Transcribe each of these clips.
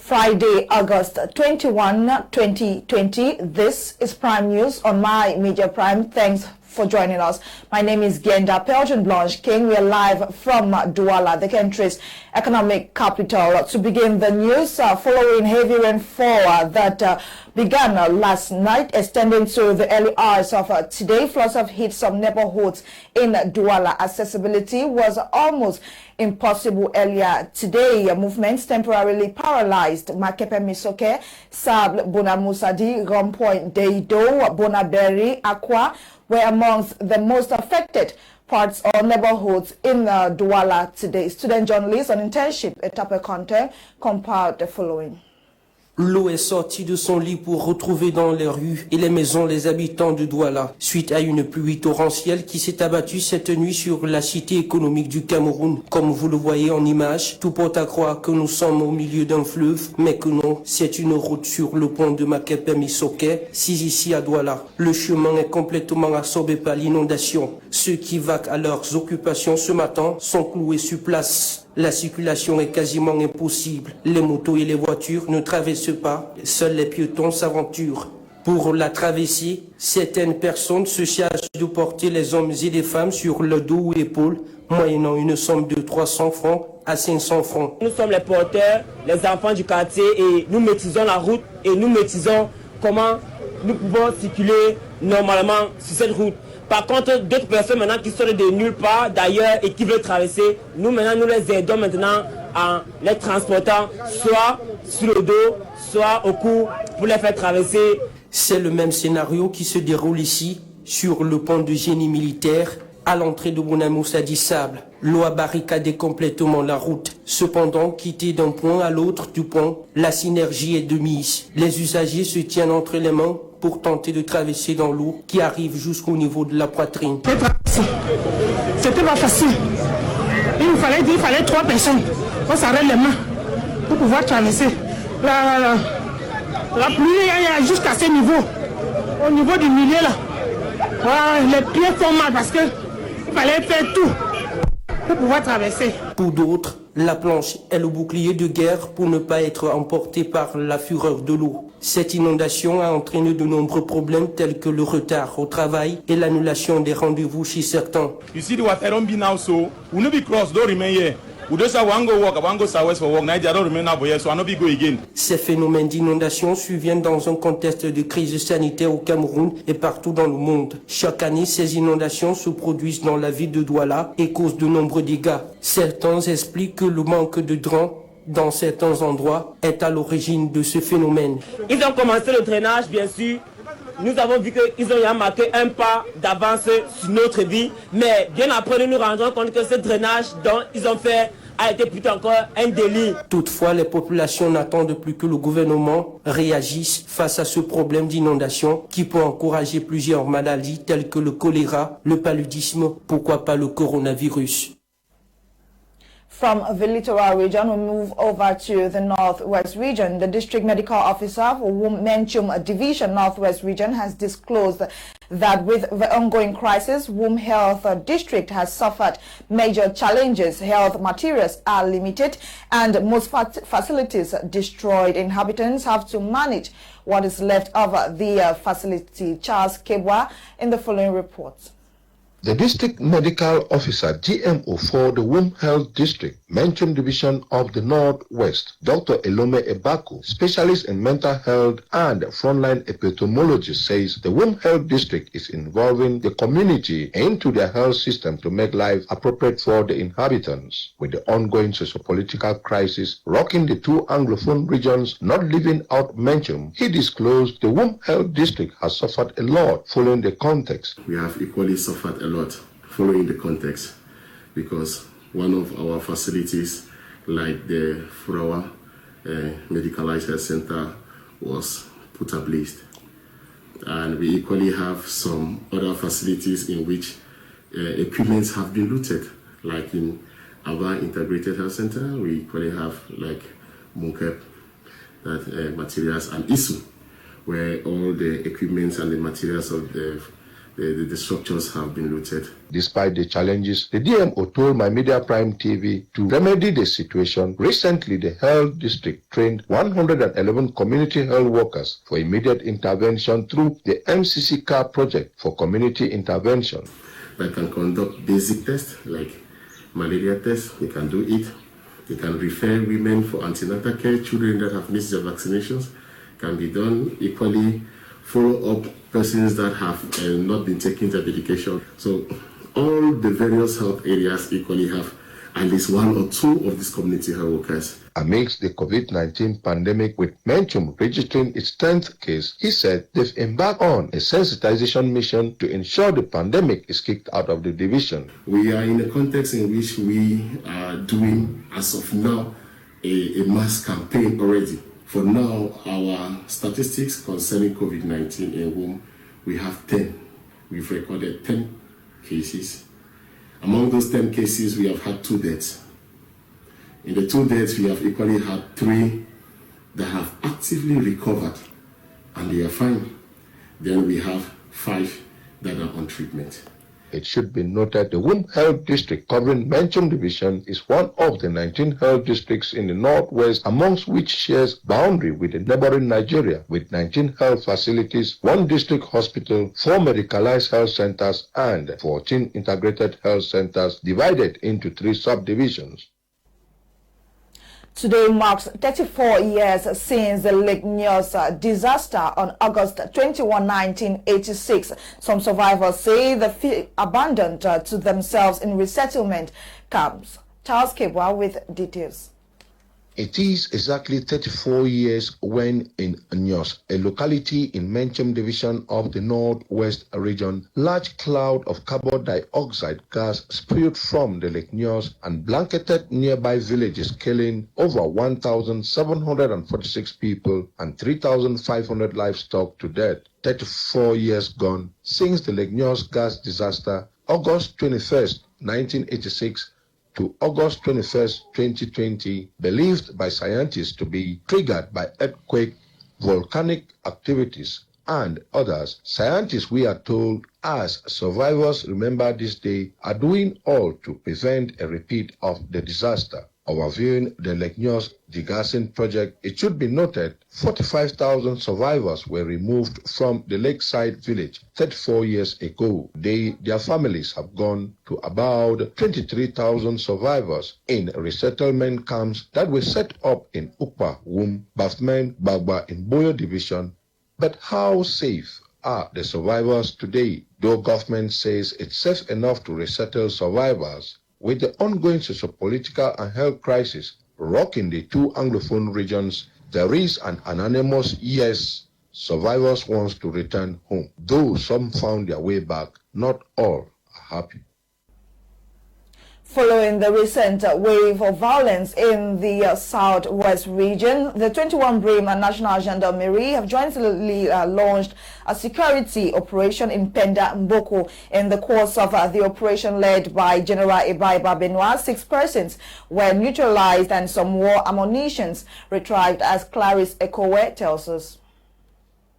Friday, August 21, 2020. This is Prime News on My Media Prime. Thanks for joining us. My name is Genda Pelton Blanche King. We are live from Douala, the country's economic capital. To begin the news, following heavy rainfall that began last night, extending to the early hours of today, floods have hit some neighborhoods in Douala. Accessibility was almost impossible earlier today. Movements temporarily paralyzed. Makepe Misoke, Sable, Bonamusadi, Rompoint, Deido, Bonaberi, Aqua were amongst the most affected parts or neighborhoods in Douala today. Student journalists on internship at Tape Conte compiled the following. L'eau est sortie de son lit pour retrouver dans les rues et les maisons les habitants de Douala, suite à une pluie torrentielle qui s'est abattue cette nuit sur la cité économique du Cameroun. Comme vous le voyez en image, tout porte à croire que nous sommes au milieu d'un fleuve, mais que non, c'est une route sur le pont de Makepe Misoke, ici à Douala. Le chemin est complètement absorbé par l'inondation. Ceux qui vaquent à leurs occupations ce matin sont cloués sur place. La circulation est quasiment impossible. Les motos et les voitures ne traversent pas. Seuls les piétons s'aventurent. Pour la traversée, certaines personnes se chargent de porter les hommes et les femmes sur le dos ou l'épaule, moyennant une somme de 300 francs à 500 francs. Nous sommes les porteurs, les enfants du quartier, et nous maîtrisons la route et nous maîtrisons comment nous pouvons circuler normalement sur cette route. Par contre, d'autres personnes maintenant qui sont de nulle part d'ailleurs et qui veulent traverser, nous les aidons maintenant en les transportant soit sur le dos, soit au cou pour les faire traverser. C'est le même scénario qui se déroule ici, sur le pont de génie militaire, à l'entrée de Bonamoussadi Sable. L'eau a barricadé complètement la route. Cependant, quitter d'un point à l'autre du pont, la synergie est de mise. Les usagers se tiennent entre les mains pour tenter de traverser dans l'eau qui arrive jusqu'au niveau de la poitrine. C'était pas facile. Il fallait 3 personnes. On s'arrête les mains pour pouvoir traverser. La pluie est jusqu'à ce niveau. Au niveau du milieu là. Les pieds font mal parce que il fallait faire tout pour pouvoir traverser. Pour d'autres, la planche est le bouclier de guerre pour ne pas être emporté par la fureur de l'eau. Cette inondation a entraîné de nombreux problèmes tels que le retard au travail et l'annulation des rendez-vous chez certains. You see the water don't be now, so we no be cross, don't remain here. We just want to go work, I want to go southwest for work. Now I don't remain now here, so I no be go again. Ces phénomènes d'inondation surviennent dans un contexte de crise sanitaire au Cameroun et partout dans le monde. Chaque année, ces inondations se produisent dans la ville de Douala et causent de nombreux dégâts. Certains expliquent que le manque de drains dans certains endroits est à l'origine de ce phénomène. Ils ont commencé le drainage, bien sûr. Nous avons vu qu'ils ont marqué un pas d'avance sur notre vie. Mais bien après, nous nous rendons compte que ce drainage dont ils ont fait a été plutôt encore un délit. Toutefois, les populations n'attendent plus que le gouvernement réagisse face à ce problème d'inondation qui peut encourager plusieurs maladies telles que le choléra, le paludisme, pourquoi pas le coronavirus. From the littoral region, we move over to the Northwest region. The district medical officer for Menchum Division Northwest region has disclosed that with the ongoing crisis, Womb Health District has suffered major challenges. Health materials are limited and most facilities destroyed. Inhabitants have to manage what is left of the facility. Charles Kebwa in the following reports. The District Medical Officer GMO for the Womb Health District, Menchum Division of the Northwest, Dr. Elome Ebaku, specialist in mental health and frontline epidemiologist, says the Womb Health District is involving the community into their health system to make life appropriate for the inhabitants. With the ongoing socio-political crisis rocking the two Anglophone regions not leaving out Menchum, he disclosed the Womb Health District has suffered a lot following the context. We have equally suffered a lot following the context because one of our facilities, like the Furawa Medicalized Health Center, was put ablaze. And we equally have some other facilities in which equipments have been looted, like in our Integrated Health Center. We equally have like Munkep, that materials, and ISU, where all the equipments and the materials of the the structures have been looted. Despite the challenges, the DMO told My Media Prime TV to remedy the situation. Recently, the health district trained 111 community health workers for immediate intervention through the MCCCAR project for community intervention. They can conduct basic tests like malaria tests. They can do it. They can refer women for antenatal care. Children that have missed their vaccinations can be done. Equally, follow up persons that have not been taking their medication. So all the various health areas equally have at least one or two of these community health workers. Amidst the COVID-19 pandemic, with Menchum registering its 10th case, he said they've embarked on a sensitization mission to ensure the pandemic is kicked out of the division. We are in a context in which we are doing, as of now, a mass campaign already. For now, our statistics concerning COVID-19 in whom we have 10. We've recorded 10 cases. Among those 10 cases, we have had 2 deaths. In the 2 deaths, we have equally had 3 that have actively recovered and they are fine. Then we have 5 that are on treatment. It should be noted the Womb Health District covering Menchum Division is one of the 19 health districts in the northwest, amongst which shares boundary with the neighboring Nigeria, with 19 health facilities, 1 district hospital, 4 medicalized health centers, and 14 integrated health centers divided into 3 subdivisions. Today marks 34 years since the Lake Nyos disaster on August 21, 1986. Some survivors say they feel abandoned to themselves in resettlement camps. Charles Kebwa with details. It is exactly 34 years when in Nyos, a locality in Menchum Division of the Northwest region, large cloud of carbon dioxide gas spewed from the Lake Nyos and blanketed nearby villages, killing over 1,746 people and 3,500 livestock to death. 34 years gone since the Lake Nyos gas disaster, August 21st, 1986, to August 21st, 2020, believed by scientists to be triggered by earthquake, volcanic activities, and others. Scientists, we are told, as survivors remember this day, are doing all to prevent a repeat of the disaster. Overviewing the Lake Nyos degassing project, it should be noted 45,000 survivors were removed from the lakeside village 34 years ago. Their families have gone to about 23,000 survivors in resettlement camps that were set up in Ukpa, Wum, Bafmen, Bagba in Boyo Division. But how safe are the survivors today? Though government says it's safe enough to resettle survivors, with the ongoing socio-political and health crisis rocking the 2 Anglophone regions, there is an anonymous yes, survivors want to return home. Though some found their way back, not all are happy. Following the recent wave of violence in the southwest region, the 21 BRIM and National Gendarmerie have jointly launched a security operation in Penda Mboko. In the course of the operation led by General Ebaiba Benoit, 6 persons were neutralized and some war ammunitions retrieved, as Crise Ekowe tells us.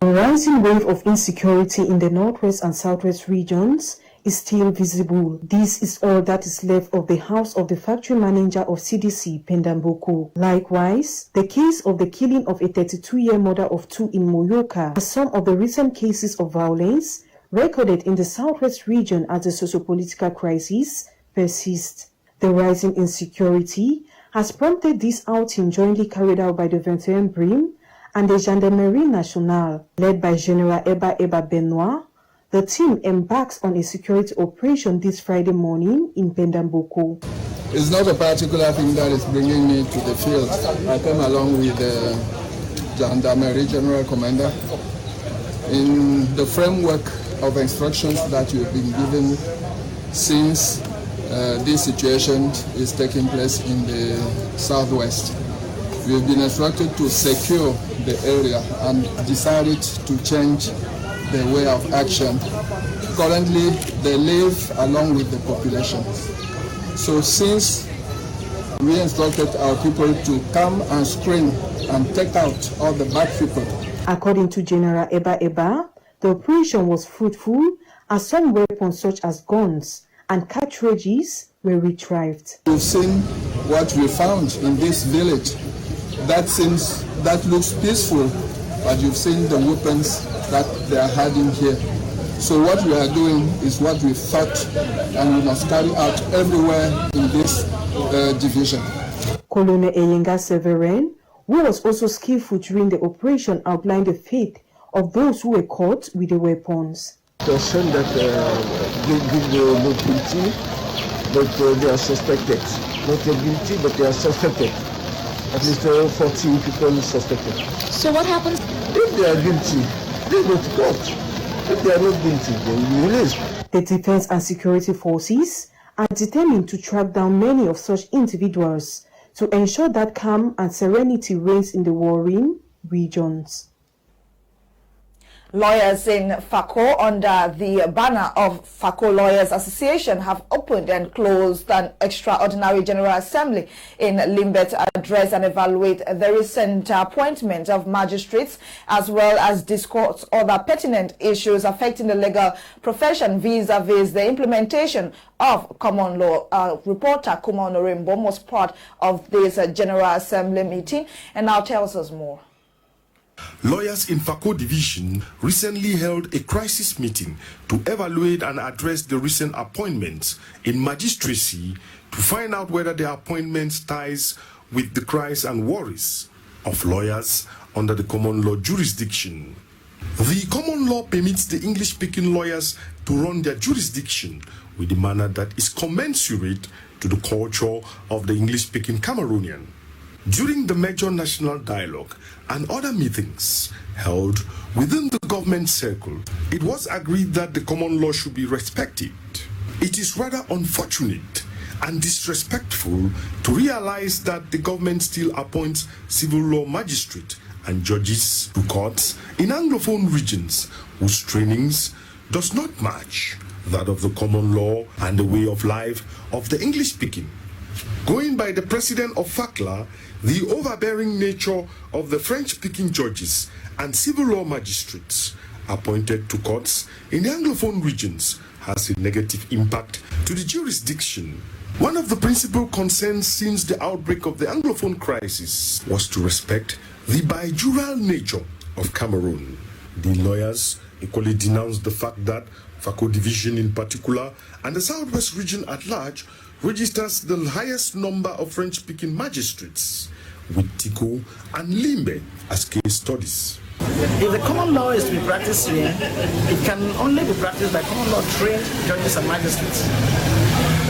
A rising wave of insecurity in the northwest and southwest regions is still visible. This is all that is left of the house of the factory manager of CDC, Pendamboko. Likewise, the case of the killing of a 32-year mother of 2 in Moyoka are some of the recent cases of violence recorded in the southwest region as the socio-political crisis persists. The rising insecurity has prompted this outing jointly carried out by the 21 BRIM and the Gendarmerie Nationale, led by General Ebaiba Benoit. The team embarks on a security operation this Friday morning in Pendamboko. It's not a particular thing that is bringing me to the field. I came along with the Gendarmerie General Commander in the framework of instructions that you've been given since this situation is taking place in the southwest. We've been instructed to secure the area and decided to change the way of action. Currently, they live along with the population. So since we instructed our people to come and screen and take out all the bad people. According to General Ebaiba, the operation was fruitful as some weapons such as guns and cartridges were retrieved. We've seen what we found in this village. That looks peaceful, but you've seen the weapons that they are hiding here. So what we are doing is what we thought, and we must carry out everywhere in this division. Colonel Eyenga Severin, who was also skillful during the operation, outlined the fate of those who were caught with the weapons. Person that give no guilty, but they are suspected. Not guilty, but they are suspected. At least 40 people suspected. So what happens? If they are guilty, they go to court. If they are not guilty, they will be released. The Defense and Security Forces are determined to track down many of such individuals to ensure that calm and serenity reigns in the warring regions. Lawyers in Fako, under the banner of Fako Lawyers Association, have opened and closed an extraordinary General Assembly in Limbe to address and evaluate the recent appointment of magistrates, as well as discuss other pertinent issues affecting the legal profession vis-a-vis the implementation of common law. Reporter Kuma Onorimbo was part of this General Assembly meeting and now tells us more. Lawyers in Fako Division recently held a crisis meeting to evaluate and address the recent appointments in magistracy to find out whether the appointments ties with the cries and worries of lawyers under the common law jurisdiction. The common law permits the English-speaking lawyers to run their jurisdiction with a manner that is commensurate to the culture of the English-speaking Cameroonian. During the major national dialogue and other meetings held within the government circle, it was agreed that the common law should be respected. It is rather unfortunate and disrespectful to realize that the government still appoints civil law magistrates and judges to courts in Anglophone regions whose trainings does not match that of the common law and the way of life of the English-speaking. Going by the president of FACLA, the overbearing nature of the French-speaking judges and civil law magistrates appointed to courts in the Anglophone regions has a negative impact to the jurisdiction. One of the principal concerns since the outbreak of the Anglophone crisis was to respect the bijural nature of Cameroon. The lawyers equally denounced the fact that Fako Division in particular and the Southwest region at large registers the highest number of French-speaking magistrates, with Tico and Limbe as case studies. If the common law is to be practiced here, it can only be practiced by common law trained judges and magistrates.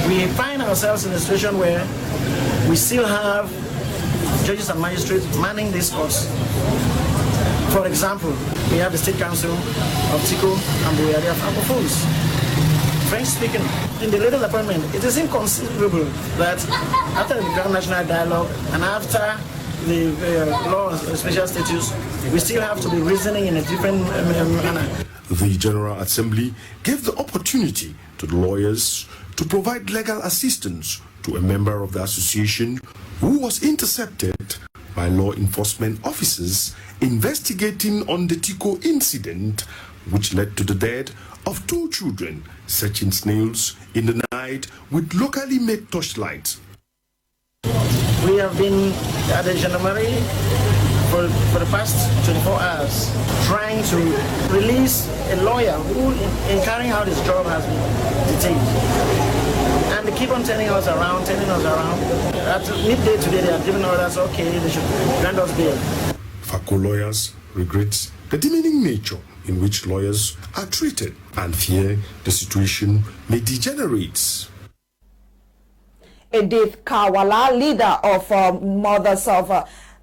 We find ourselves in a situation where we still have judges and magistrates manning these courts. For example, we have the State Council of Tico and the area of Anglophones. French-speaking, in the latest appointment, it is inconceivable that after the Grand National Dialogue and after the law of special status, we still have to be reasoning in a different manner. The General Assembly gave the opportunity to the lawyers to provide legal assistance to a member of the association who was intercepted by law enforcement officers investigating on the Tico incident, which led to the death of 2 children searching snails in the night with locally made torchlights. We have been at the gendarmerie for the past 24 hours trying to release a lawyer who, in carrying out his job, has been detained. And they keep on turning us around. At midday today, they have given orders, okay, they should grant us bail. Fako lawyers regrets the demeaning nature in which lawyers are treated and fear the situation may degenerate. Edith Kawala, leader of Mothers of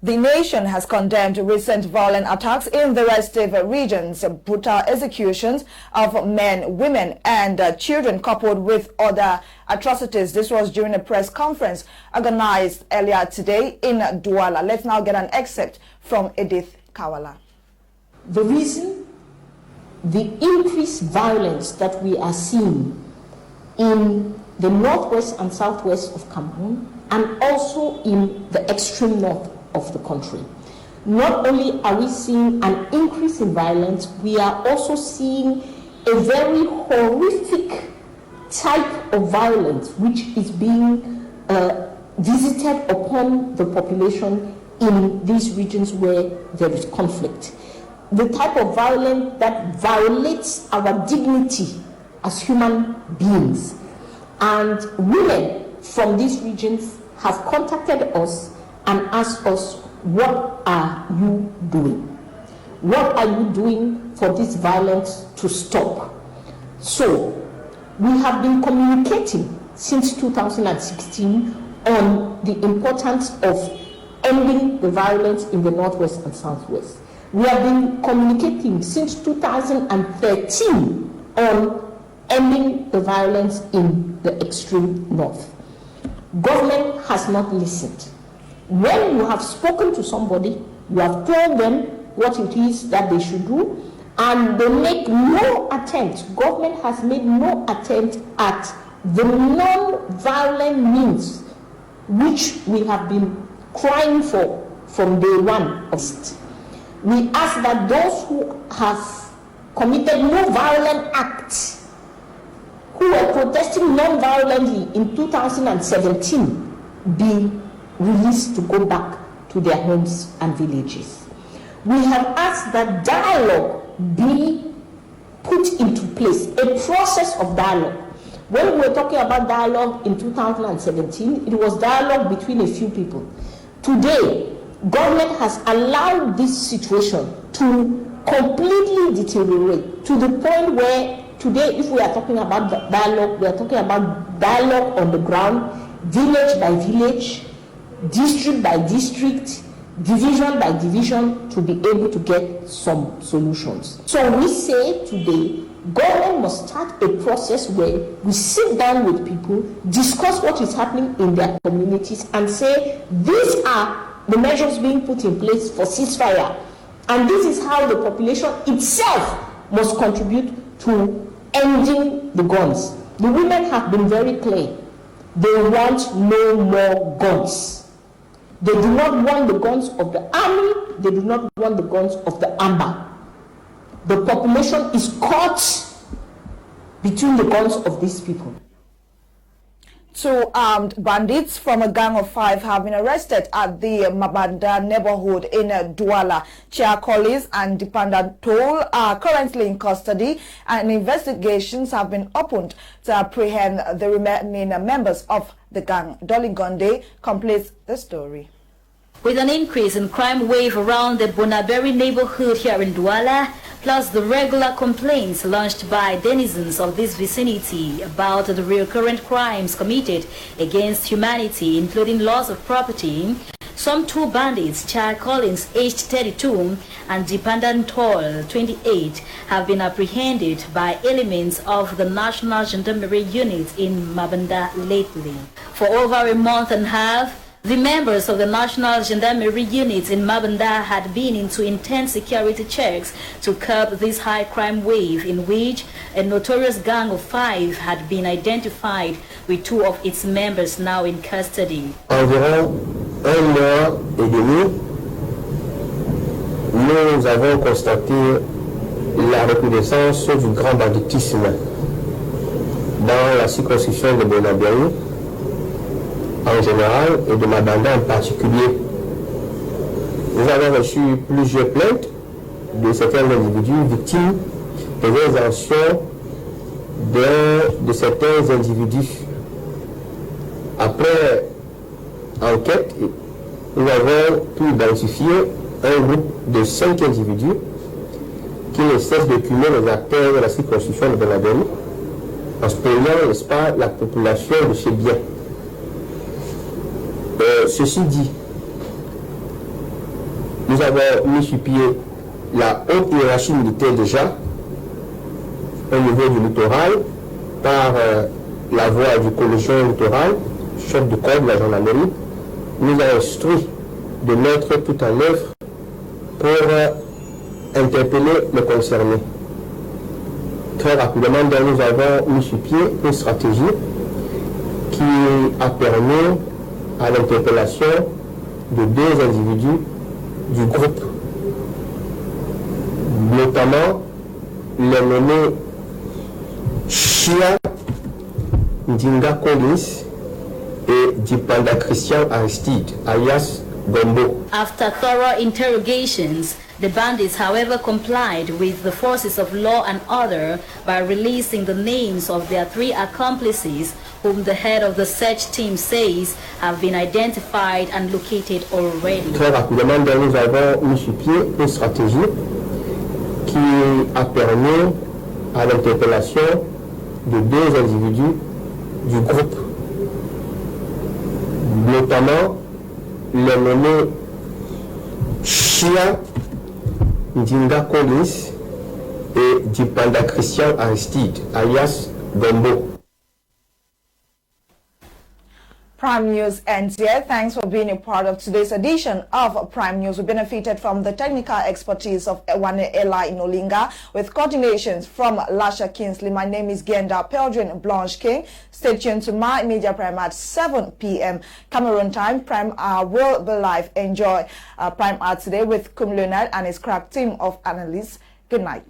the Nation, has condemned recent violent attacks in the restive regions, brutal executions of men, women and children coupled with other atrocities. This was during a press conference organized earlier today in Douala. Let's now get an excerpt from Edith Kawala. The reason the increased violence that we are seeing in the northwest and southwest of Cameroon and also in the extreme north of the country. Not only are we seeing an increase in violence, we are also seeing a very horrific type of violence which is being visited upon the population in these regions where there is conflict. The type of violence that violates our dignity as human beings. And women from these regions have contacted us and asked us, what are you doing? What are you doing for this violence to stop? So, we have been communicating since 2016 on the importance of ending the violence in the Northwest and Southwest. We have been communicating since 2013 on ending the violence in the extreme north. Government has not listened. When you have spoken to somebody, you have told them what it is that they should do, and they make no attempt, government has made no attempt at the non-violent means which we have been crying for from day one of it. We ask that those who have committed no violent acts, who were protesting non-violently in 2017, be released to go back to their homes and villages. We have asked that dialogue be put into place, a process of dialogue. When we were talking about dialogue in 2017, it was dialogue between a few people. Today, government has allowed this situation to completely deteriorate to the point where today, if we are talking about dialogue, we are talking about dialogue on the ground, village by village, district by district, division by division, to be able to get some solutions. So we say today, government must start a process where we sit down with people, discuss what is happening in their communities, and say, these are the measures being put in place for ceasefire. And this is how the population itself must contribute to ending the guns. The women have been very clear. They want no more guns. They do not want the guns of the army. They do not want the guns of the amber. The population is caught between the guns of these people. 2 armed bandits from a gang of 5 have been arrested at the Mabanda neighborhood in Douala. Chiakolis and Dependant Toll are currently in custody, and investigations have been opened to apprehend the remaining members of the gang. Dolly Gonde completes the story. With an increase in crime wave around the Bonaberi neighborhood here in Douala, plus the regular complaints launched by denizens of this vicinity about the recurrent crimes committed against humanity, including loss of property, some 2 bandits, Charles Collins, aged 32, and Dependant Toll, 28, have been apprehended by elements of the National Gendarmerie unit in Mabanda lately. For over a month and a half, the members of the National Gendarmerie units in Mabanda had been into intense security checks to curb this high crime wave, in which a notorious gang of 5 had been identified, with 2 of its members now in custody. Environ 1 mois et demi, nous avons constaté la recrudescence du grand banditisme dans la circonscription de Bonaberi en général et de Mabanda en particulier. Nous avons reçu plusieurs plaintes de certains individus victimes des intentions de certains individus. Après enquête, nous avons pu identifier un groupe de 5 individus qui ne cessent de cumuler les acteurs de la circonscription de Bonaberi en spoliant, n'est-ce pas, la population de ces biens. Ceci dit, nous avons mis sur pied la haute hiérarchie militaire déjà au niveau du littoral par la voie du collégien littoral, chef de corps de la gendarmerie, nous a instruit de mettre tout en œuvre pour interpeller les concernés. Très rapidement, nous avons mis sur pied une stratégie qui a permis à l'interpellation de 2 individus du groupe, notamment les nommés Chia Ndinga Collins et Dipanda Christian Aristide, alias Gombo. After thorough interrogations, the bandits, however, complied with the forces of law and order by releasing the names of their 3 accomplices, whom the head of the search team says have been identified and located already. Très rapidement, nous avons mis sur pied une stratégie qui a permis à l'interpellation de 2 individus du groupe, notamment le nommé Chia Ndinga Collins et Dipanda Christian Aristide, alias Gombo. Prime News ends here. Thanks for being a part of today's edition of Prime News. We benefited from the technical expertise of Ewane Ella Inolinga with coordinations from Lasha Kingsley. My name is Genda Peldrin Blanche King. Stay tuned to my media prime at 7 p.m. Cameroon time. Prime Hour will be live. Enjoy Prime Hour today with Kum Leonard and his crack team of analysts. Good night.